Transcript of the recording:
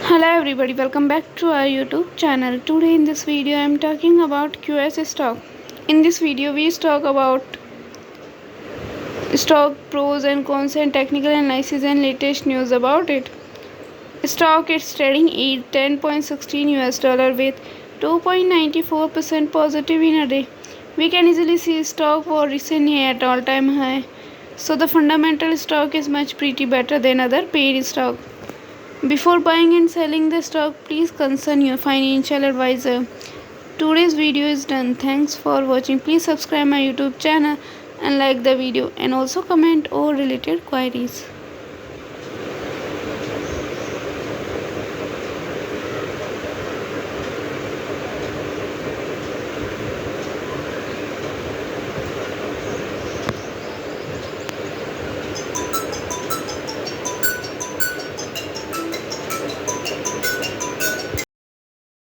Hello everybody, welcome back to our YouTube channel. Today in this video I am talking about QS stock. In this video we talk about stock pros and cons and technical analysis and latest news about it. Stock is trading at 10.16 US dollar with 2.94% positive in a day. We can easily see stock for recently at all time high. So the fundamental stock is much pretty better than other paid stock. Before buying and selling the stock, please consult your financial advisor. Today's video is done. Thanks for watching. Please subscribe my YouTube channel and like the video and also comment all related queries.